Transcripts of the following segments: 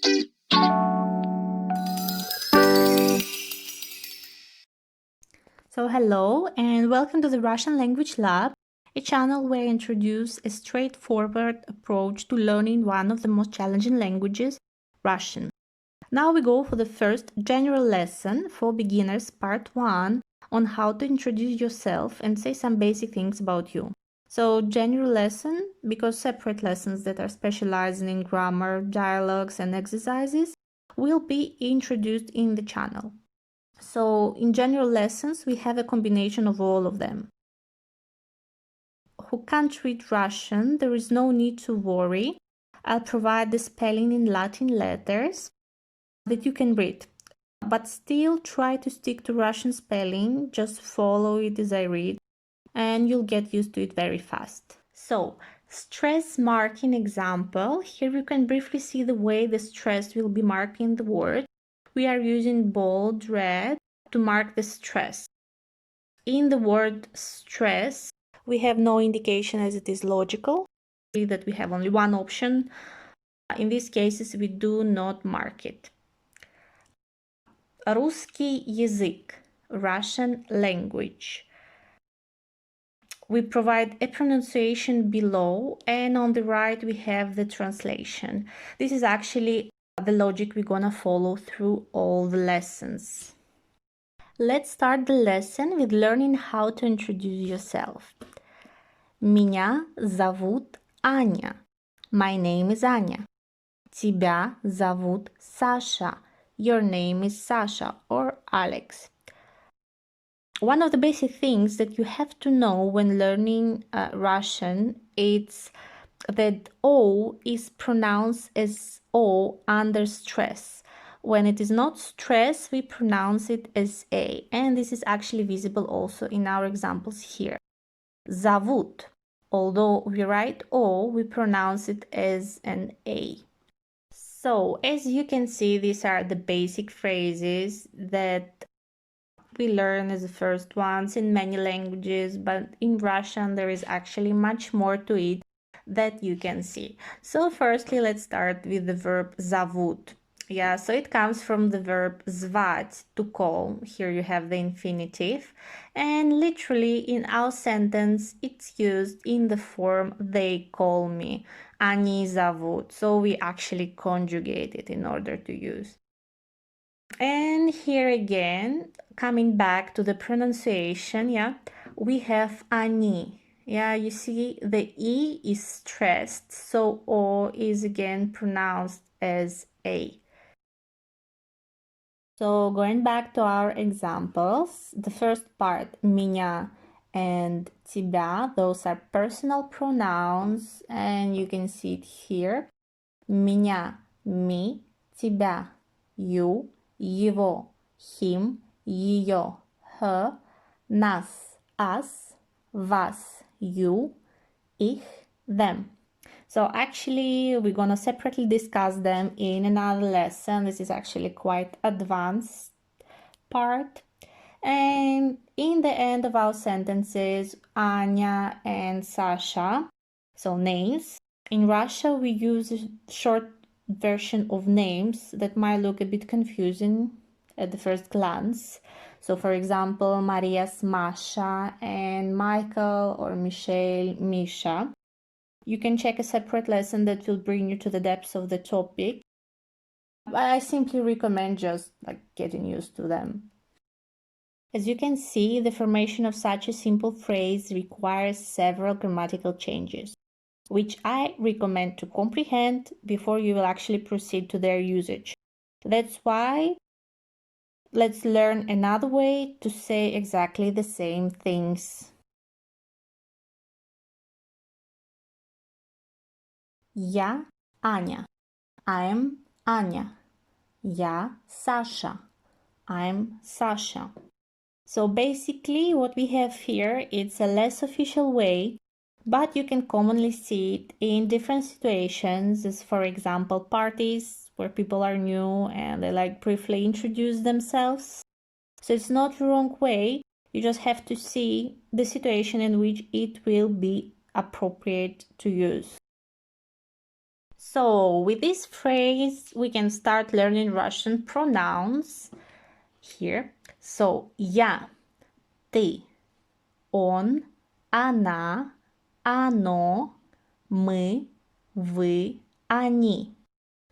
So hello and welcome to the Russian Language Lab, a channel where I introduce a straightforward approach to learning one of the most challenging languages, Russian. Now we go for the first general lesson for beginners, part 1, on how to introduce yourself and say some basic things about you. So general lesson, because separate lessons that are specializing in grammar, dialogues and exercises will be introduced in the channel. So in general lessons, we have a combination of all of them. Who can't read Russian, there is no need to worry. I'll provide the spelling in Latin letters that you can read. But still try to stick to Russian spelling, just follow it as I read, and you'll get used to it very fast. So, stress marking example. Here you can briefly see the way the stress will be marking the word. We are using bold red to mark the stress. In the word stress, we have no indication as it is logical, that we have only one option. In these cases, we do not mark it. Русский язык, Russian language. We provide a pronunciation below, and on the right we have the translation. This is actually the logic we're gonna follow through all the lessons. Let's start the lesson with learning how to introduce yourself. Меня зовут Аня. My name is Anya. Тебя зовут Саша. Your name is Sasha or Alex. One of the basic things that you have to know when learning Russian is that O is pronounced as O under stress. When it is not stress, we pronounce it as A, and this is actually visible also in our examples here. Зовут. Although we write O, we pronounce it as an A. So, as you can see, these are the basic phrases that we learn as the first ones in many languages, but in Russian there is actually much more to it that you can see. So firstly, let's start with the verb зовут. Yeah, so it comes from the verb звать, to call. Here you have the infinitive. And literally in our sentence, it's used in the form they call me. Они зовут. So we actually conjugate it in order to use. And here again, coming back to the pronunciation, yeah, we have они. Yeah, you see the E is stressed, so O is again pronounced as A. So going back to our examples, the first part, меня and тебя, those are personal pronouns, and you can see it here. Меня, me, тебя, you, его, him, ее, her, нас, us, вас, you, ich, them. So actually, we're gonna separately discuss them in another lesson. This is actually quite advanced part. And in the end of our sentences, Anya and Sasha, so names. In Russia, we use a short version of names that might look a bit confusing at the first glance. So for example, Maria's Masha and Michael or Michelle, Misha. You can check a separate lesson that will bring you to the depths of the topic. I simply recommend just getting used to them. As you can see, the formation of such a simple phrase requires several grammatical changes, which I recommend to comprehend before you will actually proceed to their usage. That's why let's learn another way to say exactly the same things. Я Аня. I'm Anya. Я Sasha. I'm Sasha. So basically what we have here, it's a less official way, but you can commonly see it in different situations, as for example parties where people are new and they briefly introduce themselves. So it's not the wrong way, you just have to see the situation in which it will be appropriate to use. So with this phrase, we can start learning Russian pronouns here. So я, ты, он, она, оно, мы, вы, они.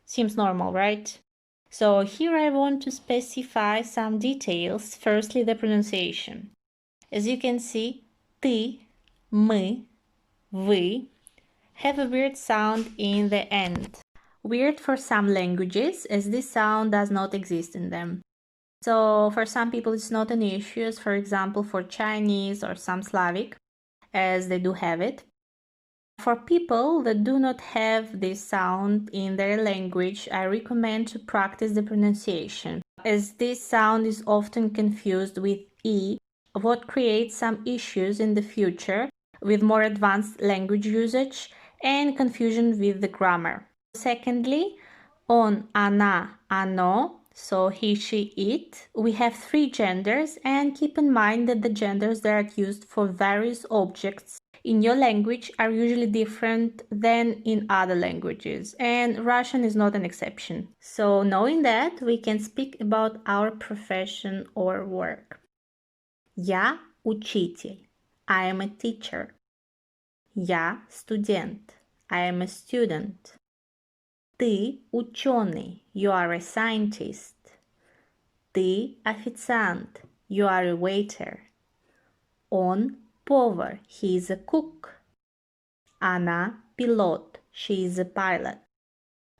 Seems normal, right? So here I want to specify some details. Firstly, the pronunciation. As you can see, ты, мы, вы have a weird sound in the end. Weird for some languages, as this sound does not exist in them. So for some people it's not an issue, as for example for Chinese or some Slavic, as they do have it. For people that do not have this sound in their language, I recommend to practice the pronunciation, as this sound is often confused with E, what creates some issues in the future with more advanced language usage and confusion with the grammar. Secondly, on, она, оно, so he, she, it, we have 3 genders, and keep in mind that the genders that are used for various objects in your language are usually different than in other languages, and Russian is not an exception. So knowing that, we can speak about our profession or work. Я учитель. I am a teacher. Я студент. I am a student. Ты ученый. You are a scientist. Ты официант. You are a waiter. Он повар. He is a cook. Она пилот. She is a pilot.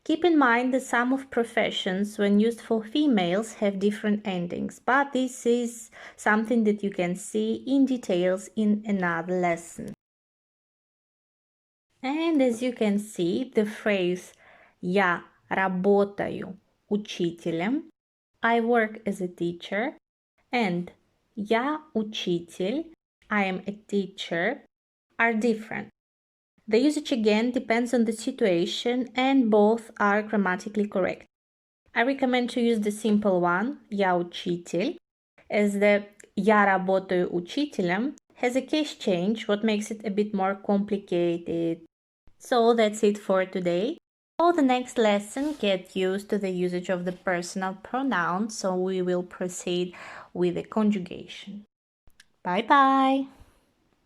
Keep in mind that some of professions, when used for females, have different endings, but this is something that you can see in details in another lesson. And as you can see, the phrase «Я работаю учителем», I work as a teacher, and «Я учитель», I am a teacher, are different. The usage again depends on the situation, and both are grammatically correct. I recommend to use the simple one, «Я учитель», as the «Я работаю учителем» has a case change, what makes it a bit more complicated. So that's it for today. For the next lesson, get used to the usage of the personal pronouns, so we will proceed with the conjugation. Bye bye!